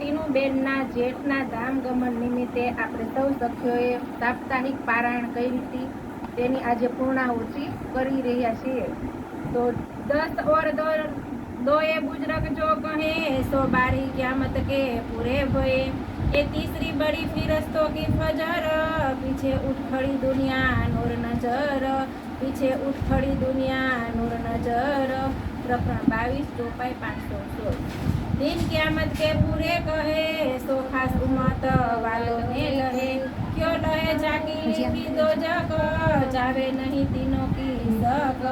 ટીનુબેનના જેઠના ધામગમન નિમિત્તે આપણે સૌ સખીઓએ સાપ્તાહિક પારાયણ કરી હતી, તેની આજે પૂર્ણાહુતિ કરી રહ્યા છીએ। તો 10 और दो ये बुजुर्ग जो कहे सो बारी क़यामत के पूरे भये, ये तीसरी बड़ी फिरस्तों की फजर, पीछे उठ खड़ी दुनिया नूर नजर, पीछे उठ खड़ी दुनिया नूर नजर। प्रकरण 22 चौपाई 516। दिन क़यामत के पूरे कहे सो खास उम्मत वालों ने लहे, क्यों लहे जाकी की दो जग, जावे नहीं तीनों की सक।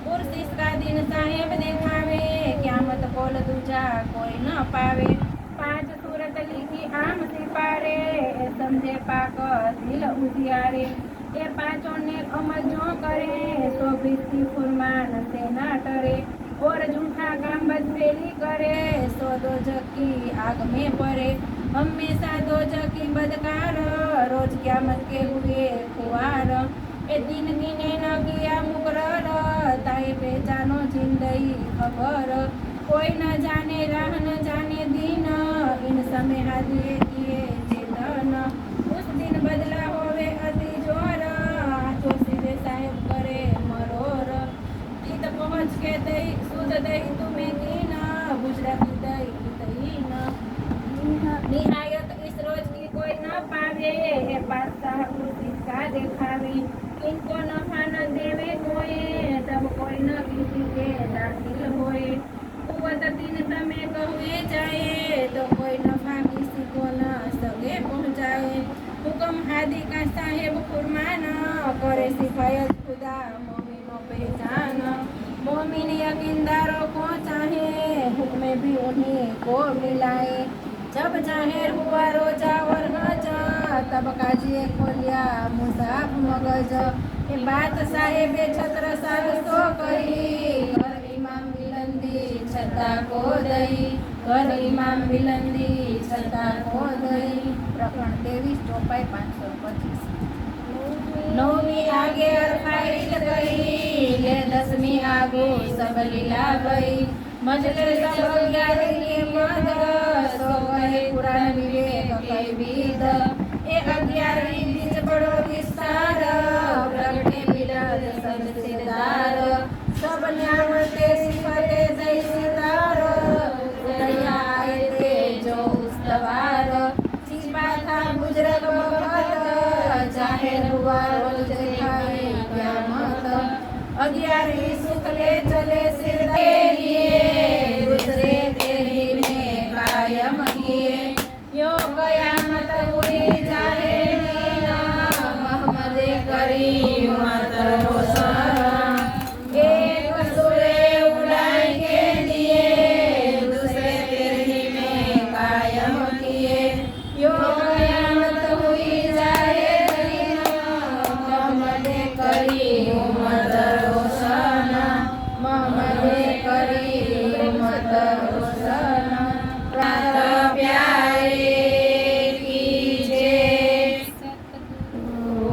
पुरसिस का दिन साहेब देखावे, क़यामत कोल दूजा कोई न पावे। 5 सूरत लिखी आम सिपारे, समझे पाक दिल उजियारे। ये पांचों ने अमल जो करे, सो बिस्ती फुरमान से ना डरे। और झूठा काम बदफेली करे, सो दो की आग में पड़े। हमेशा दो की बदकार, रोज क़यामत के हुए खुआर। ए दिन गिने न किया मुकरर, ताई पहचानो जिंदगी खबर। कोई न जाने राह न जाने दिन, इन समय हादिए किए चेतन। उस दिन बदला होवे अति जोर, आंखों सीधे साहेब करे मरोर। तीत पहुँच के दई सुध दई तुम्हें कीन, गुजराती दई दईन। निहायत इस रोज की कोई न पावे, ए बादशाह कुर्सी का देखावे। इनको नफा न देवे कोई, तब कोई न किसी के दाखिल होए। कुवत दिन समय कहुए जाए, तो कोई नफा किसी को न सके पहुँचाए। हुक्म हादी का साहेब फुरमान, करे सिफायत खुदा मोमिनों पहचान। मोमिन यकीनदारों को चाहे, हुक्म भी उन्हीं को मिलाए। जब जाहिर हुआ रोजा और हज, तब काजिए खोलिया मुसाफ मगज। ये बात साहेबे छत्र साल सो कही, कर इमाम बिलंदी छता को दई, कर इमाम बिलंदी छता को दई। प्रकरण 23 चौपाई 525। 9वीं आगे अरफाइल गई, ले 10वीं आगो सब लीला गई। मजले सब 11 मद, सो कहे पुराण विवेक कई विद। ए 11 बीच बड़ो विस्तार, प्रगटे बिलद सब सिरदार। सब न्यामते सिफते जय सितार, उदया आए थे जो उस्तवार। छिपा था बुजुर्ग भगत, जाहिर हुआ रोज दिखाए क़यामत। 11 सुखले चले सिर के लिए, दूसरे तेरी में कायम किए। यो क़यामत हुई जाए मीना, मोहम्मद करीमत रोशना। एक सूरे उड़ाई के लिए, दूसरे तेरी में कायम किए। यो क़यामत हुई जाए मीना, मोहम्मद करीमत रोशना, मोहम्मद करीमत रोशना। प्रात प्यारे कीजे,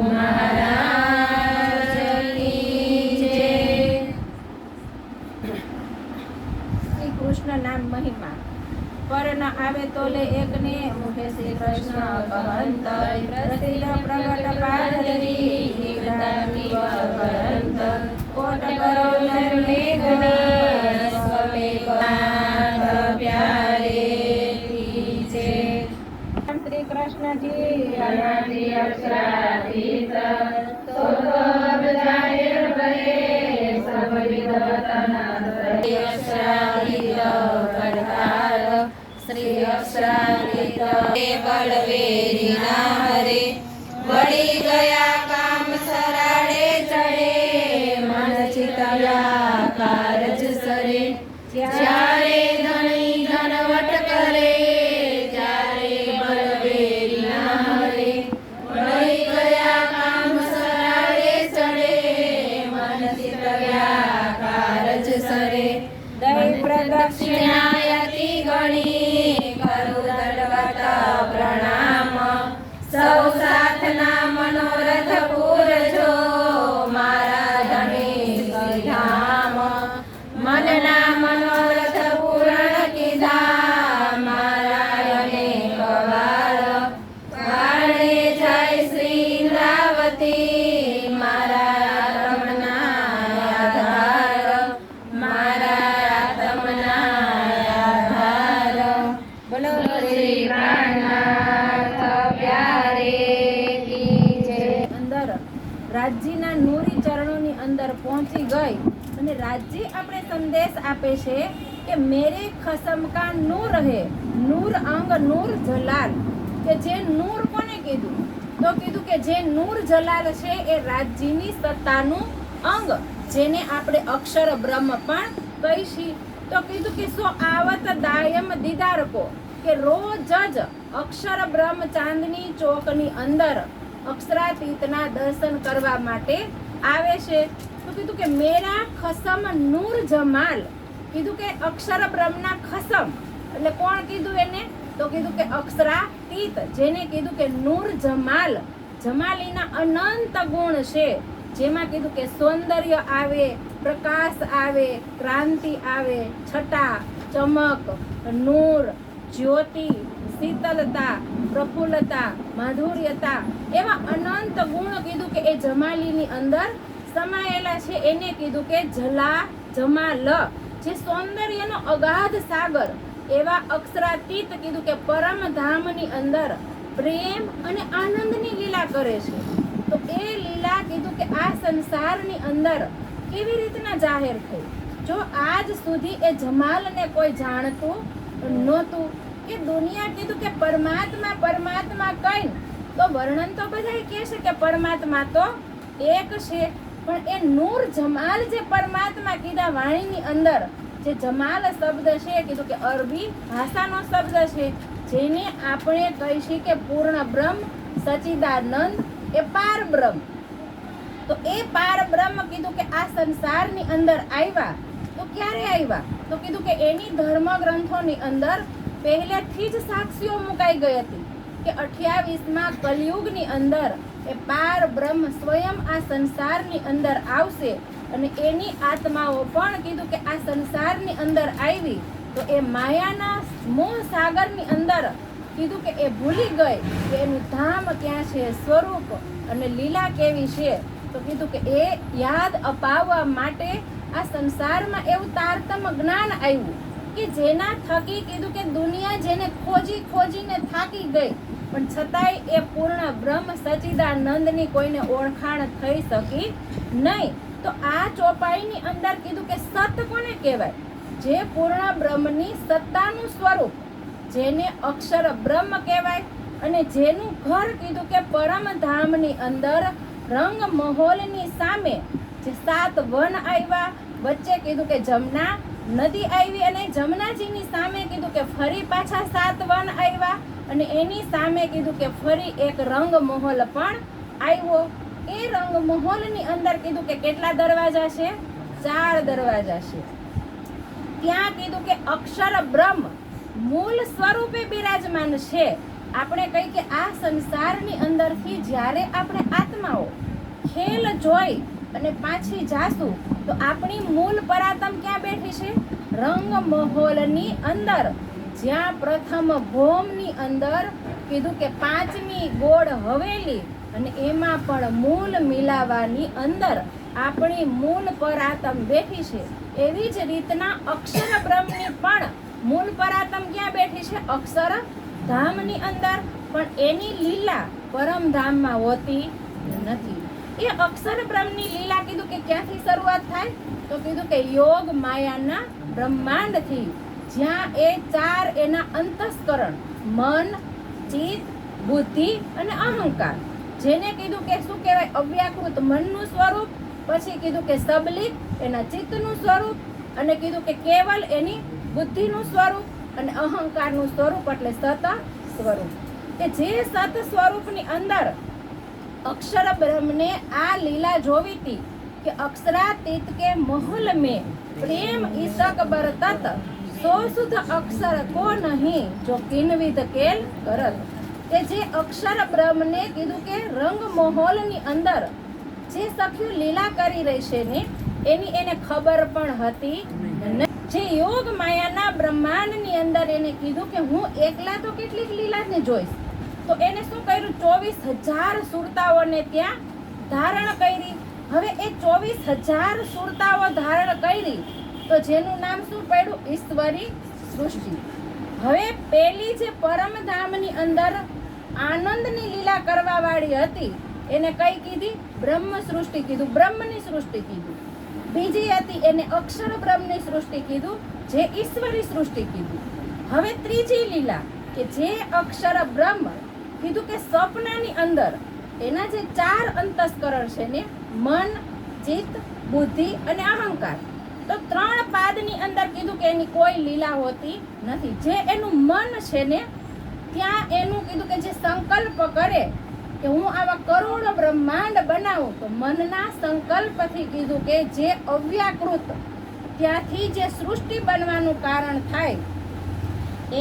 महाराज कीजे। श्री कृष्ण नाम महिमा पर न आवे तोले एक ने, मुखे श्री कृष्ण कहंत। प्रसिद्ध प्रगट पादरी, करंत। कोट करो नर मेघना, स्वमे प्रात प्यारे कीजे। श्री कृष्ण जी अनादि अक्षरातीत, सो तो अब जाहिर भये, सब विद तना अक्षरातीत करतार। श्री अक्षरातीत बलवेरी ना हरे, बढ़ी गया काम सराड़े चढ़े। मन चितया कारज सरे, જ્યારે ધણી ધનવટ કરે, ત્યારે બલવેરી ના હરે। बढ़ी गया काम सराड़े चढ़े, मन चितया कारज सरे। दही प्रदक्षिणायति गणी, करू दंडवत प्रणाम। सौ બોલો શ્રી પ્રાણનાથ પ્યારે કી જય. અંદર રાજજીના નૂરી ચરણોની અંદર પહોંચી ગઈ અને રાજજી આપણે સંદેશ આપે છે કે મેરે ખસમ કા નૂર હે, નૂર અંગ નૂર જલાલ. કે જે નૂર કોને કીધું? તો કીધું કે જે નૂર જલાલ છે એ રાજજીની સત્તાનું અંગ, જેને આપણે અક્ષર બ્રહ્મ પણ કહીશી. તો કીધું કે સો આવત દાયમ દીદાર કો, કે રોજ જ અક્ષર બ્રહ્મ ચાંદની ચોકની અંદર અક્ષરાતીતના દર્શન કરવા માટે આવે છે. તો કીધું કે મેરા ખસમ નૂર જમાલ, કીધું કે અક્ષર બ્રહ્મના ખસમ એટલે કોણ કીધું એને? તો કીધું કે અક્ષરાતીત, જેને કીધું કે નૂર જમાલ. જમાલીના અનંત ગુણ છે, જેમાં કીધું કે સૌંદર્ય આવે, પ્રકાશ આવે, ક્રાંતિ આવે, છટા, ચમક, નૂર, જ્યોતિ, શીતલતા, પ્રફુલ્લતા, માધુર્યતા, એવા અનંત ગુણ કીધું કે એ જમાલીની અંદર સમાયેલા છે. એને કીધું કે જલા જમાલ, જે સૌંદર્યનો અગાધ સાગર, એવા અક્ષરાતીત કીધું કે પરમધામની અંદર પ્રેમ અને આનંદની લીલા કરે છે. તો એ લીલા કીધું કે આ સંસારની અંદર કેવી રીતના જાહેર થઈ? જો આજ સુધી એ જમાલને કોઈ જાણતું નહોતું, કે દુનિયા કીધું કે પરમાત્મા પરમાત્મા કઈ, તો વર્ણન તો બધા કહે છે કે પરમાત્મા તો એક છે, પણ એ નૂર જમાલ જે પરમાત્મા કીધા વાણીની અંદર, જે જમાલ શબ્દ છે કીધું કે અરબી ભાષાનો શબ્દ છે, જેને આપણે કહીશું કે પૂર્ણ બ્રહ્મ, સચિદાનંદ, એ પાર બ્રહ્મ. તો એ પાર બ્રહ્મ કીધું કે આ સંસારની અંદર આવ્યા. તો ક્યારે આવ્યા? તો કીધું કે એની ધર્મ ગ્રંથોની અંદર પહેલેથી જ સાક્ષીઓ મુકાઈ ગઈ હતી કે 28માં કલયુગની અંદર એ પાર બ્રહ્મ સ્વયં આ સંસારની અંદર આવશે, અને એની આત્માઓ પણ કીધું કે આ સંસારની અંદર આવી તો એ માયાના મોહ સાગરની અંદર કીધું કે એ ભૂલી ગઈ કે એનું ધામ ક્યાં છે, સ્વરૂપ અને લીલા કેવી છે. તો કીધું કે એ યાદ અપાવવા માટે આ સંસારમાં એવું તારતમ જ્ઞાન આવ્યું કે જેના થકી કીધું કે દુનિયા જેને ખોજી ખોજીને થાકી ગઈ, પણ છતાંય એ પૂર્ણ બ્રહ્મ સચિદાનંદની કોઈને ઓળખાણ થઈ શકી નહીં. તો આ ચોપાઈની અંદર કીધું કે સત કોને કહેવાય? જે પૂર્ણ બ્રહ્મની સત્તાનું સ્વરૂપ, જેને અક્ષર બ્રહ્મ કહેવાય, અને જેનું ઘર કીધું કે પરમધામની અંદર રંગ મહોલની સામે જે 7 વન આવ્યા, વચ્ચે કીધું કે જમના નદી આવી, અને જમનાજીની સામે કીધું કે ફરી પાછા 7 વન આવ્યા, અને એની સામે કીધું કે ફરી એક રંગ મહોલ પણ આવ્યો. એ રંગ મહોલની અંદર કીધું કે કેટલા દરવાજા છે? 4 દરવાજા છે. ત્યાં કીધું કે અક્ષર બ્રહ્મ મૂળ સ્વરૂપે બિરાજમાન છે. આપણે કહી કે આ સંસારની અંદરથી જ્યારે આપણે આત્માઓ ખેલ જોઈ અને પાછી જાશું, તો આપણી મૂળ પરાતમ ક્યાં બેઠી છે? રંગ મહોલની અંદર, જ્યાં પ્રથમ ભૌમની અંદર કીધું કે 5મી ગોળ હવેલી, અને એમાં પણ મૂળ મિલાવાની અંદર આપણી મૂળ પરાતમ બેઠી છે. એવી જ રીતના અક્ષર બ્રહ્મની પણ મૂળ પરાતમ ક્યાં બેઠી છે? અક્ષર ધામની અંદર, પણ એની લીલા પરમધામમાં હોતી નથી. એ અક્ષર બ્રહ્મની લીલા કીધું કે ક્યાંથી શરૂઆત થાય? તો કીધું કે યોગ માયાના બ્રહ્માંડથી, જ્યાં એ 4 એના અંતસ્કરણ મન, ચિત્ત, બુદ્ધિ અને અહંકાર, જેને કીધું કે શું કહેવાય? અવ્યાકૃત મનનું સ્વરૂપ, પછી કીધું કે સબલિક એના ચિત્તનું સ્વરૂપ, અને કીધું કે કેવલ એની બુદ્ધિનું સ્વરૂપ, અને અહંકારનું સ્વરૂપ એટલે સત સ્વરૂપ. કે જે સત સ્વરૂપની અંદર અક્ષર બ્રહ્મને આ લીલા જોવી હતી કે અક્ષરાતીત કે મહોલ में प्रेम ईसक बरतत सो सुध अक्षर को नहीं जो किन्वित केल करत. કે જે અક્ષર બ્રહ્મને કીધું કે રંગ મહોલની અંદર જે સખ્યું લીલા કરી રહી છે ને, એની એને ખબર પણ હતી નહીં. જે યોગ માયાના બ્રહ્માંડની અંદર એને કીધું કે હું એકલા તો કેટલીક લીલાને જોઈશ, તો એને શું કર્યું? 24,000 સુરતાઓને ત્યાં ધારણ કરી. હવે એ 24,000 સુરતાઓ ધારણ કરી તો જેનું નામ શું પડ્યું? ઈશ્વરી સૃષ્ટિ. હવે પેલી જે પરમધામની અંદર આનંદની લીલા કરવા વાળી હતી એને કઈ કીધી? બ્રહ્મ સૃષ્ટિ કીધું, બ્રહ્મની સૃષ્ટિ કીધું. બીજી હતી એને અક્ષર બ્રહ્મની સૃષ્ટિ કીધું, જે ઈશ્વરી સૃષ્ટિ કીધું. હવે ત્રીજી લીલા કે જે અક્ષર બ્રહ્મ કીધું કે સ્વપ્નની અંદર એના જે 4 અંતસ્કરણ છે ને, મન, ચિત્ત, બુદ્ધિ અને અહંકાર, તો 3 પાદની અંદર કીધું કે એની કોઈ લીલા હોતી નથી. જે એનું મન છે ને ત્યાં એનું કીધું કે જે સંકલ્પ કરે કે હું આવા કરોડો બ્રહ્માંડ બનાવું, તો મનના સંકલ્પથી કીધું કે જે અવ્યાકૃત ત્યાંથી જે સૃષ્ટિ બનવાનું કારણ થાય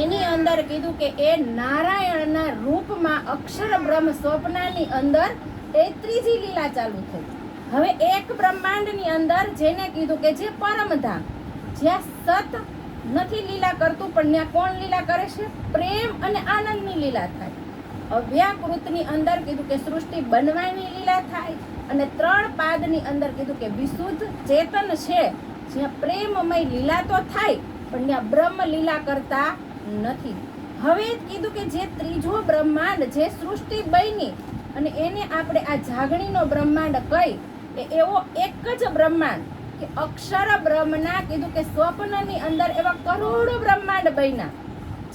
એની અંદર કીધું કે એ નારાયણના રૂપમાં અક્ષર બ્રહ્મ સ્વપ્નની અંદર એ ત્રીજી લીલા ચાલુ થઈ. હવે એક બ્રહ્માંડની અંદર જેને કીધું કે જે પરમધામ, જ્યાં સત નથી લીલા કરતું પણ ત્યાં કોણ લીલા કરે છે? પ્રેમ અને આનંદની લીલા થાય. અવ્યાકૃતની અંદર કીધું કે સૃષ્ટિ બનવાની લીલા થાય, અને 3 પાદની અંદર કીધું કે વિશુદ્ધ ચેતન છે જ્યાં પ્રેમમય લીલા તો થાય પણ ત્યાં બ્રહ્મ લીલા કરતા નથી. હવે કીધું કે જે ત્રીજો બ્રહ્માંડ જે સૃષ્ટિ બની અને એને આપણે આ જાગણીનો બ્રહ્માંડ કહી, એવો એક જ બ્રહ્માંડ કે અક્ષર બ્રહ્મના કીધું કે સ્વપ્નની અંદર એવા કરોડો બ્રહ્માંડ બન્યા,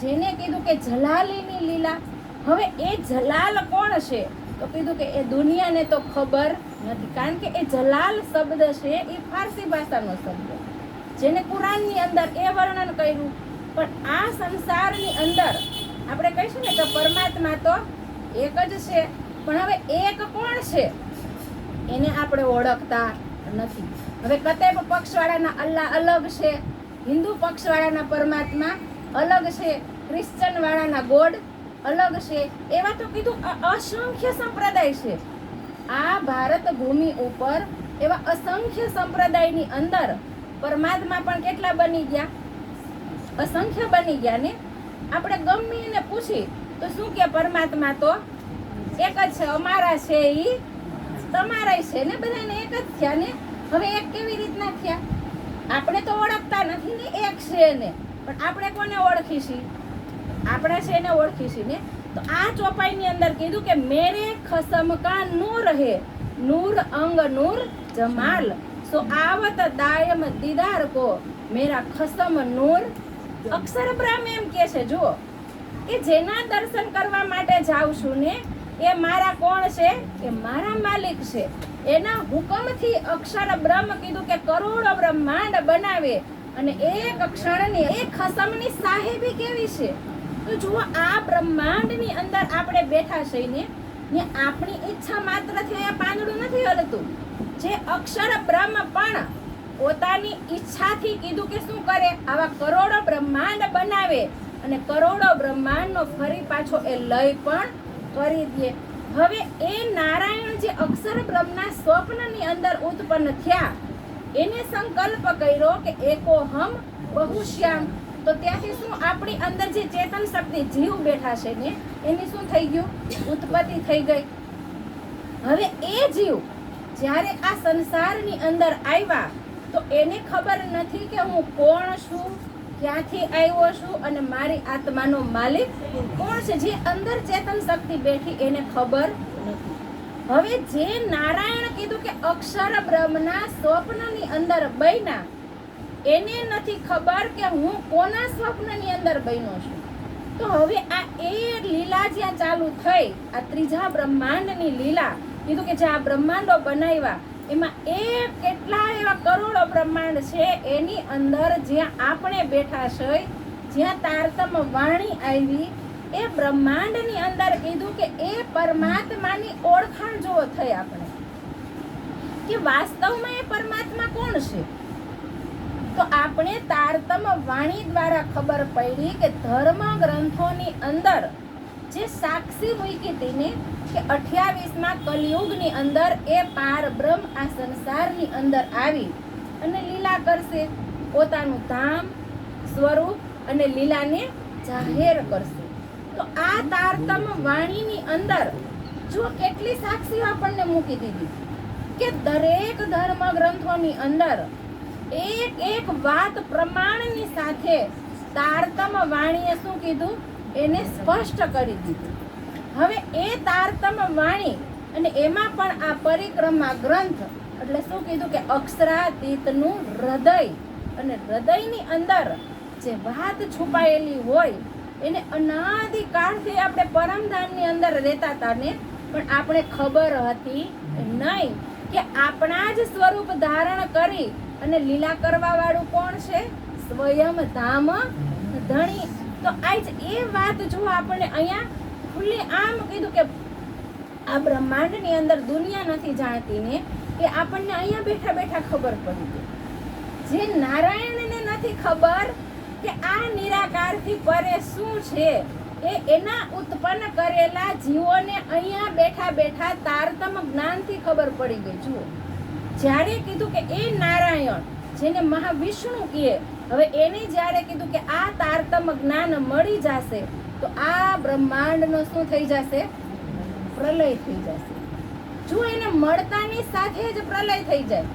જેને કીધું કે જલાલીની લીલા. હવે એ જલાલ કોણ છે? તો કીધું કે એ દુનિયાને તો ખબર નથી, કારણ કે એ જલાલ શબ્દ છે એ ફારસી ભાષાનો શબ્દ, જેને કુરાનની અંદર એ વર્ણન કર્યું. પણ આ સંસારની અંદર આપણે કહીશું ને કે પરમાત્મા તો એક જ છે, પણ હવે એક કોણ છે એને આપણે ઓળખતા નથી. હવે કતેબ પક્ષવાળાના અલ્લાહ અલગ છે, હિન્દુ પક્ષવાળાના પરમાત્મા અલગ છે, ક્રિશ્ચન વાળાના ગોડ અલગ છે. એવા તો કીધું અસંખ્ય સંપ્રદાય છે. આ ભારત ભૂમિ ઉપર એવા અસંખ્ય સંપ્રદાયની અંદર પરમાત્મા પણ કેટલા બની ગયા? અસંખ્ય બની ગયા ને. આપણે ગમે એને પૂછી તો શું કે પરમાત્મા તો એક જ છે, અમારા છે ઈ તમારા છે ને, બધાને એક જ થયા ને. હવે એક કેવી રીતના થયા? આપણે તો ઓળખતા નથી ને એક છે ને, પણ આપણે કોને ઓળખીશી? આપણે છે એને ઓળખીશી ને. તો આ ચોપાઈની અંદર કીધું કે મેરે ખસમ કા નૂર હે, નૂર અંગ નૂર જમાલ, સો આવત દાયમ દીદાર કો મેરા ખસમ નૂર. અક્ષર બ્રહ્મ એમ કે છે જો કે જેના દર્શન કરવા માટે જાઉં છું ને એ મારા કોણ છે? એ મારા માલિક છે. એના હુકમથી અક્ષર બ્રહ્મ કીધું કે કરોડો બ્રહ્માંડ બનાવે, અને એક ક્ષણની એક ખસમની સાહેબી કેવી છે? તો જુઓ, આ બ્રહ્માંડની અંદર આપણે બેઠા છીએ ને આપણી ઈચ્છા માત્રથી અહીંયા પાંદડું નથી હલતું. જે અક્ષર બ્રહ્મ પણ પોતાની ઈચ્છાથી કીધું કે શું કરે? આવા કરોડો બ્રહ્માંડ બનાવે, અને કરોડો બ્રહ્માંડનો ફરી પાછો એ લય પણ કરી દે. હવે એ નારાયણ જે અક્ષર બ્રહ્મના સ્વપ્નની અંદર ઉત્પન્ન થયા, એને સંકલ્પ કર્યો કે એકો હમ બહુશ્યામ. તો ત્યાંથી શું આપણી અંદર જે ચેતન શક્તિ જીવ બેઠા છે ને એની શું થઈ ગયું? ઉત્પત્તિ થઈ ગઈ. હવે એ જીવ જ્યારે આ સંસારની અંદર આવ્યા તો એને ખબર નથી કે હું કોણ છું, ક્યાંથી આવ્યો છું, અને મારી આત્માનો માલિક કોણ છે. જે અંદર ચેતન શક્તિ બેઠી એને ખબર નથી. હવે જે નારાયણ કીધું કે અક્ષર બ્રહ્મના સ્વપ્નની અંદર બન્યા, એને નથી ખબર કે હું કોના સ્વપ્નની અંદર બન્યો છું. તો હવે આ એ લીલા જ્યાં ચાલુ થઈ, આ ત્રીજા બ્રહ્માંડની લીલા કીધું કે જે આ બ્રહ્માંડો બનાવ્યા એમાં કેટલા એવા કરોડો બ્રહ્માંડ છે, એની અંદર જ્યાં આપણે બેઠા છે, જ્યાં તારતમ વાણી આવી, એ બ્રહ્માંડની અંદર કીધું કે એ પરમાત્માની ઓળખાણ જોવો થઈ આપણે કે વાસ્તવમાં એ પરમાત્મા કોણ છે. તો આપણે તારતમ વાણી દ્વારા ખબર પડી કે ધર્મ ગ્રંથોની અંદર જે સાક્ષી મૂકી હતી ને કે 28માં કલયુગની અંદર એ પાર બ્રહ્મ આ સંસારની અંદર આવી અને લીલા કરશે, પોતાનું ધામ, સ્વરૂપ અને લીલાને જાહેર કરશે. તો આ તારતમ વાણીની અંદર જો કેટલી સાક્ષીઓ આપણને મૂકી દીધી કે દરેક ધર્મ ગ્રંથોની અંદર એક એક વાત પ્રમાણની સાથે તારતમ વાણીએ શું કીધું? એને સ્પષ્ટ કરી દીધું. હવે એ તારતમ વાણી અને એમાં પણ આ પરિક્રમા ગ્રંથ એટલે શું કીધું કે અક્ષરાતીતનું હૃદય, અને હૃદયની અંદર જે વાત છુપાયેલી હોય એને અનાદિકાળથી આપણે પરમધામની અંદર રહેતા હતા ને, પણ આપણે ખબર હતી નહીં કે આપણા જ સ્વરૂપ ધારણ કરી અને લીલા કરવા વાળું કોણ છે? સ્વયં ધામ ધણી. તો આજ એ વાત જો આપણને અહીંયા ખુલ્લી આમ કીધું કે આ બ્રહ્માંડની અંદર દુનિયા નથી જાણતી ને, એ આપણને અહીંયા બેઠા બેઠા ખબર પડી ગઈ. જે નારાયણને નથી ખબર કે આ નિરાકારથી પરે શું છે, એ એના ઉત્પન્ન કરેલા જીવોને અહીંયા બેઠા બેઠા તારતમ જ્ઞાનથી ખબર પડી ગઈ. જુઓ, જ્યારે કીધું કે એ નારાયણ જેને મહાવિષ્ણુ કહે, હવે એને જ્યારે કીધું કે આ તારતમ જ્ઞાન મળી જશે તો આ બ્રહ્માંડનો શું થઈ જશે? પ્રલય થઈ જશે. જો એને મળતાની સાથે જ પ્રલય થઈ જાય.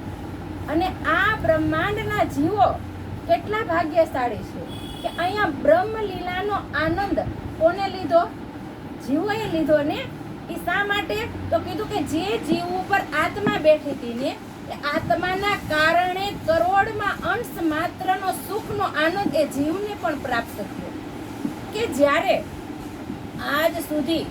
અને આ બ્રહ્માંડના જીવો કેટલા ભાગ્યશાળી છે કે અહીંયા બ્રહ્મ લીલાનો આનંદ કોને લીધો? જીવોએ લીધો ને. એ શા માટે? તો કીધું કે જે જીવ ઉપર આત્મા બેઠી હતી ને, એ આત્માના કારણે કરોડમાં અંશ માત્રનો સુખનો આનંદ એ જીવને પણ પ્રાપ્ત થયો. કે જ્યારે આજ સુધી